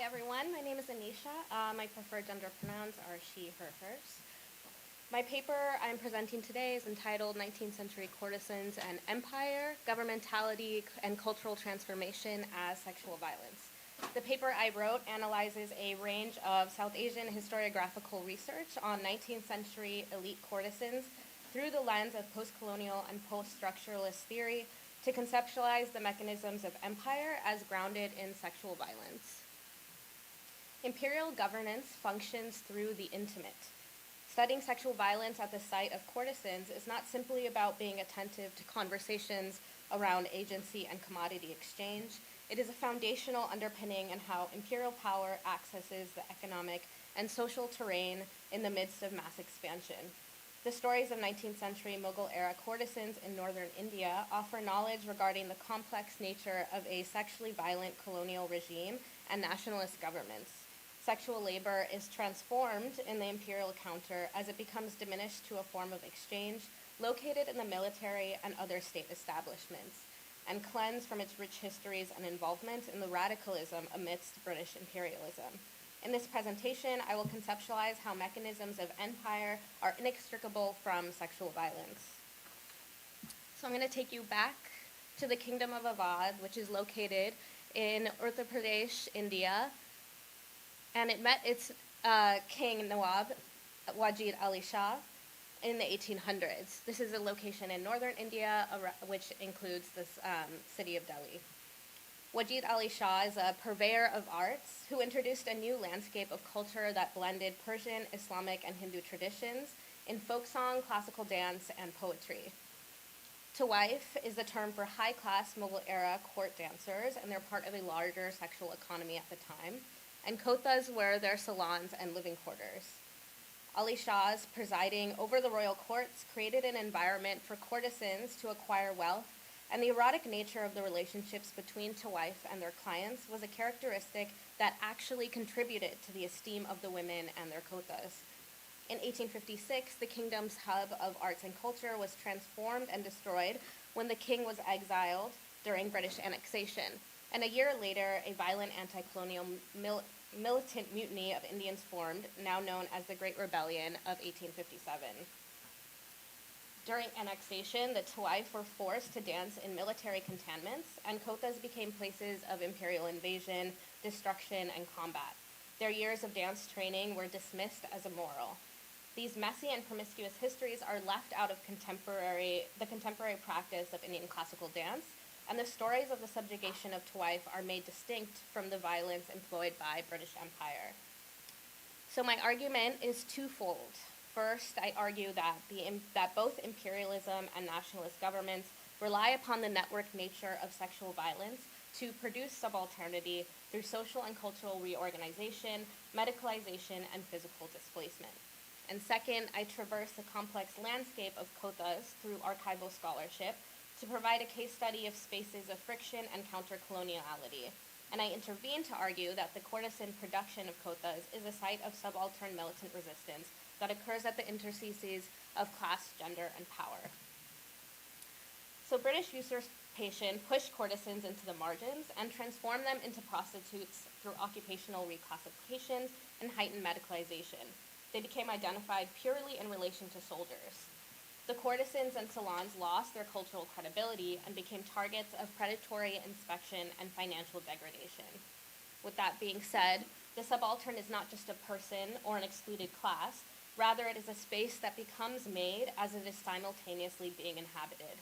everyone. My name is Anisha. My preferred gender pronouns are she, her, hers. My paper I'm presenting today is entitled 19th Century Courtesans and Empire, Governmentality and Cultural Transformation as Sexual Violence. The paper I wrote analyzes a range of South Asian historiographical research on 19th century elite courtesans through the lens of post-colonial and post-structuralist theory to conceptualize the mechanisms of empire as grounded in sexual violence. Imperial governance functions through the intimate. Studying sexual violence at the site of courtesans is not simply about being attentive to conversations around agency and commodity exchange. It is a foundational underpinning in how imperial power accesses the economic and social terrain in the midst of mass expansion. The stories of 19th century Mughal-era courtesans in northern India offer knowledge regarding the complex nature of a sexually violent colonial regime and nationalist governments. Sexual labor is transformed in the imperial counter as it becomes diminished to a form of exchange located in the military and other state establishments, and cleansed from its rich histories and involvement in the radicalism amidst British imperialism. In this presentation, I will conceptualize how mechanisms of empire are inextricable from sexual violence. So I'm going to take you back to the Kingdom of Awadh, which is located in Uttar Pradesh, India, and it met its king, Nawab Wajid Ali Shah, in the 1800s. This is a location in northern India, which includes the city of Delhi. Wajid Ali Shah is a purveyor of arts who introduced a new landscape of culture that blended Persian, Islamic, and Hindu traditions in folk song, classical dance, and poetry. Tawaif is the term for high-class Mughal-era court dancers, and they're part of a larger sexual economy at the time. And kotas were their salons and living quarters. Ali Shah's presiding over the royal courts created an environment for courtesans to acquire wealth, and the erotic nature of the relationships between Tawaif and their clients was a characteristic that actually contributed to the esteem of the women and their kotas. In 1856, the kingdom's hub of arts and culture was transformed and destroyed when the king was exiled during British annexation. And a year later, a violent anti-colonial militant mutiny of Indians formed, now known as the Great Rebellion of 1857. During annexation, the Tawaif were forced to dance in military cantonments, and kotas became places of imperial invasion, destruction, and combat. Their years of dance training were dismissed as immoral. These messy and promiscuous histories are left out of the contemporary practice of Indian classical dance, and the stories of the subjugation of Tawaif are made distinct from the violence employed by British Empire. So my argument is twofold. First, I argue that both imperialism and nationalist governments rely upon the network nature of sexual violence to produce subalternity through social and cultural reorganization, medicalization, and physical displacement. And second, I traverse the complex landscape of kotas through archival scholarship to provide a case study of spaces of friction and counter-coloniality. And I intervene to argue that the courtesan production of kotas is a site of subaltern militant resistance that occurs at the interstices of class, gender, and power. So British usurpation pushed courtesans into the margins and transformed them into prostitutes through occupational reclassification and heightened medicalization. They became identified purely in relation to soldiers. The courtesans and salons lost their cultural credibility and became targets of predatory inspection and financial degradation. With that being said, the subaltern is not just a person or an excluded class, rather it is a space that becomes made as it is simultaneously being inhabited.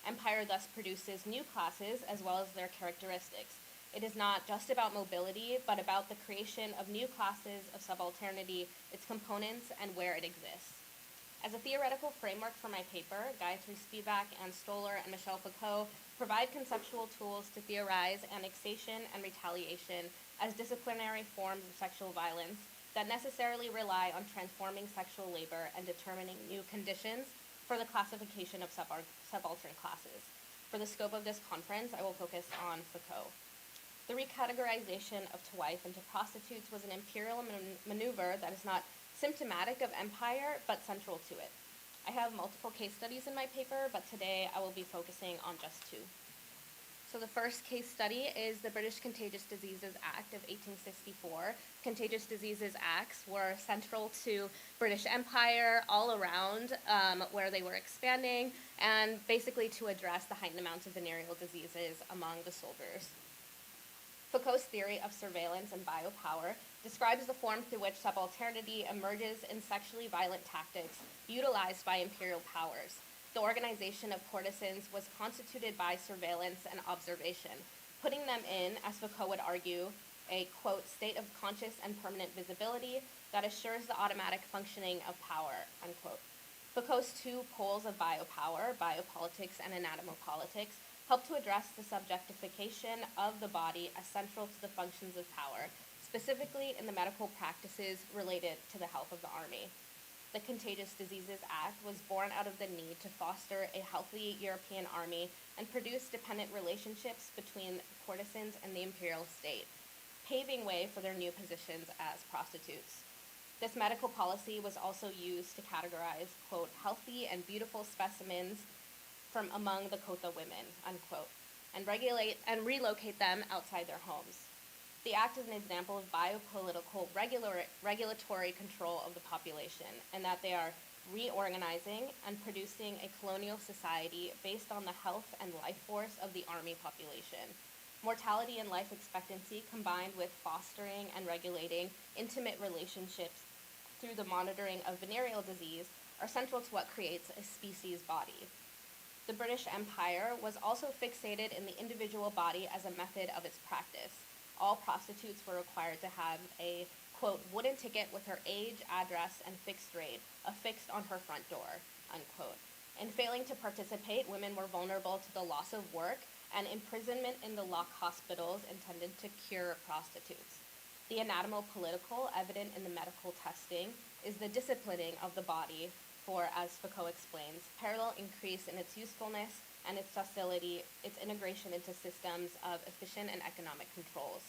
Empire thus produces new classes as well as their characteristics. It is not just about mobility, but about the creation of new classes of subalternity, its components, and where it exists. As a theoretical framework for my paper, Gayatri Spivak, Anne Stoller, and Michel Foucault provide conceptual tools to theorize annexation and retaliation as disciplinary forms of sexual violence that necessarily rely on transforming sexual labor and determining new conditions for the classification of subaltern classes. For the scope of this conference, I will focus on Foucault. The recategorization of Tawaif into prostitutes was an imperial maneuver that is not symptomatic of empire, but central to it. I have multiple case studies in my paper, but today I will be focusing on just two. So the first case study is the British Contagious Diseases Act of 1864. Contagious Diseases Acts were central to British Empire all around where they were expanding, and basically to address the heightened amounts of venereal diseases among the soldiers. Foucault's theory of surveillance and biopower describes the form through which subalternity emerges in sexually violent tactics utilized by imperial powers. The organization of courtesans was constituted by surveillance and observation, putting them in, as Foucault would argue, a, quote, state of conscious and permanent visibility that assures the automatic functioning of power, unquote. Foucault's two poles of biopower, biopolitics and anatomopolitics, help to address the subjectification of the body as central to the functions of power, specifically in the medical practices related to the health of the army. The Contagious Diseases Act was born out of the need to foster a healthy European army and produce dependent relationships between courtesans and the imperial state, paving way for their new positions as prostitutes. This medical policy was also used to categorize, quote, healthy and beautiful specimens from among the Kotha women, unquote, and regulate and relocate them outside their homes. The act is an example of biopolitical regulatory control of the population, and that they are reorganizing and producing a colonial society based on the health and life force of the army population. Mortality and life expectancy, combined with fostering and regulating intimate relationships through the monitoring of venereal disease, are central to what creates a species body. The British Empire was also fixated in the individual body as a method of its practice. All prostitutes were required to have a, quote, wooden ticket with her age, address, and fixed rate affixed on her front door, unquote. In failing to participate, women were vulnerable to the loss of work and imprisonment in the lock hospitals intended to cure prostitutes. The anatomopolitical, evident in the medical testing, is the disciplining of the body for, as Foucault explains, parallel increase in its usefulness and its docility, its integration into systems of efficient and economic controls.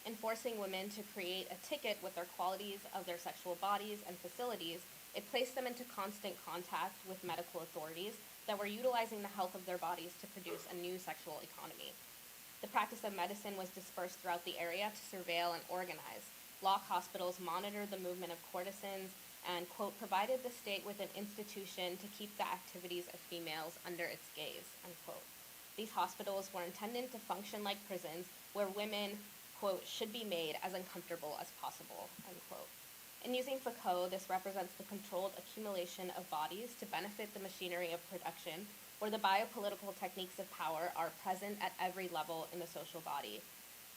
In forcing women to create a ticket with their qualities of their sexual bodies and facilities, it placed them into constant contact with medical authorities that were utilizing the health of their bodies to produce a new sexual economy. The practice of medicine was dispersed throughout the area to surveil and organize. Lock hospitals monitored the movement of courtesans and, quote, provided the state with an institution to keep the activities of females under its gaze, unquote. These hospitals were intended to function like prisons where women, quote, should be made as uncomfortable as possible, unquote. In using Foucault, this represents the controlled accumulation of bodies to benefit the machinery of production, where the biopolitical techniques of power are present at every level in the social body.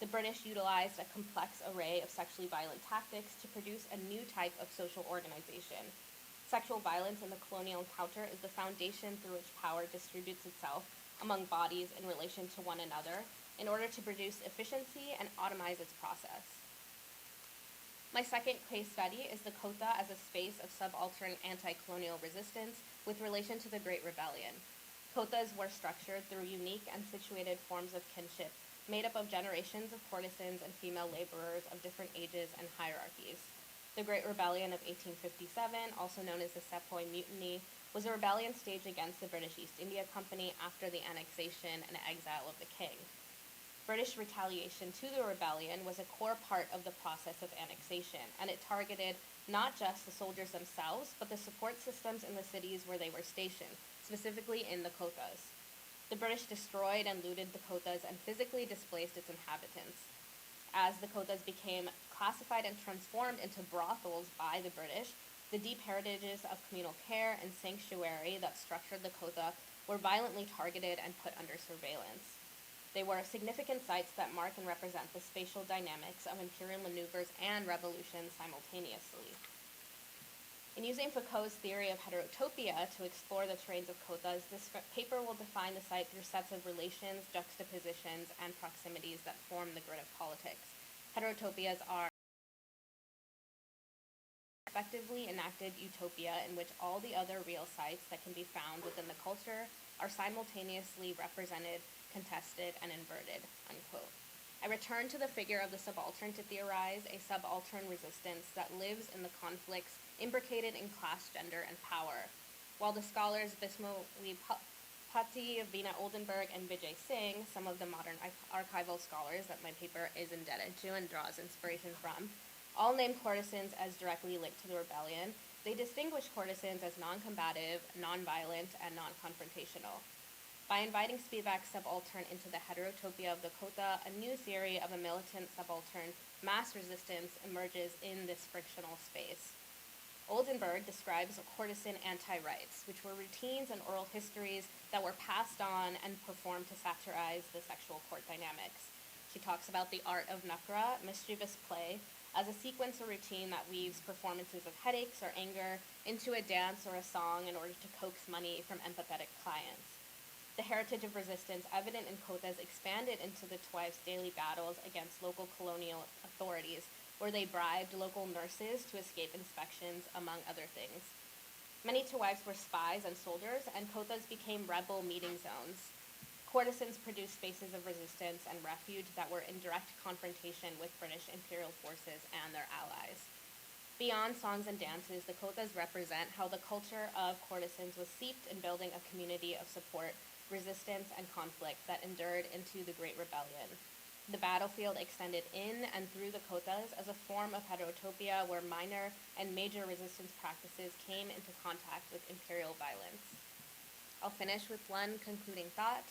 The British utilized a complex array of sexually violent tactics to produce a new type of social organization. Sexual violence in the colonial encounter is the foundation through which power distributes itself among bodies in relation to one another in order to produce efficiency and automize its process. My second case study is the Kotha as a space of subaltern anti-colonial resistance with relation to the Great Rebellion. Kothas were structured through unique and situated forms of kinship made up of generations of courtesans and female laborers of different ages and hierarchies. The Great Rebellion of 1857, also known as the Sepoy Mutiny, was a rebellion staged against the British East India Company after the annexation and exile of the king. British retaliation to the rebellion was a core part of the process of annexation, and it targeted not just the soldiers themselves, but the support systems in the cities where they were stationed, specifically in the Kothas. The British destroyed and looted the Kothas and physically displaced its inhabitants. As the Kothas became classified and transformed into brothels by the British, the deep heritages of communal care and sanctuary that structured the Kotha were violently targeted and put under surveillance. They were significant sites that mark and represent the spatial dynamics of imperial maneuvers and revolutions simultaneously. In using Foucault's theory of heterotopia to explore the terrains of Kothas, this paper will define the site through sets of relations, juxtapositions, and proximities that form the grid of politics. Heterotopias are effectively enacted utopia in which all the other real sites that can be found within the culture are simultaneously represented, contested, and inverted, unquote. I return to the figure of the subaltern to theorize a subaltern resistance that lives in the conflicts imbricated in class, gender, and power. While the scholars Bismo Patti, Veena Oldenburg, and Vijay Singh, some of the modern archival scholars that my paper is indebted to and draws inspiration from, all name courtesans as directly linked to the rebellion. They distinguish courtesans as non-combative, non-violent, and non-confrontational. By inviting Spivak subaltern into the heterotopia of the Kota, a new theory of a militant subaltern mass resistance emerges in this frictional space. Oldenburg describes courtesan anti-rights, which were routines and oral histories that were passed on and performed to satirize the sexual court dynamics. She talks about the art of nakra, mischievous play, as a sequence or routine that weaves performances of headaches or anger into a dance or a song in order to coax money from empathetic clients. The heritage of resistance evident in Kotas expanded into the Twives' daily battles against local colonial authorities, where they bribed local nurses to escape inspections, among other things. Many Twives were spies and soldiers, and Kotas became rebel meeting zones. Courtesans produced spaces of resistance and refuge that were in direct confrontation with British imperial forces and their allies. Beyond songs and dances, the Kotas represent how the culture of courtesans was seeped in building a community of support, resistance, and conflict that endured into the Great Rebellion. The battlefield extended in and through the Kotas as a form of heterotopia where minor and major resistance practices came into contact with imperial violence. I'll finish with one concluding thought.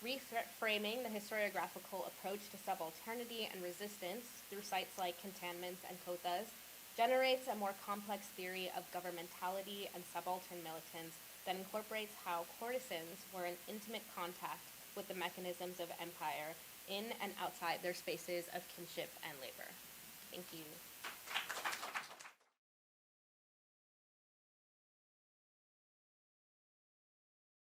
Reframing the historiographical approach to subalternity and resistance through sites like Containments and Kotas generates a more complex theory of governmentality and subaltern militants that incorporates how courtesans were in intimate contact with the mechanisms of empire in and outside their spaces of kinship and labor. Thank you.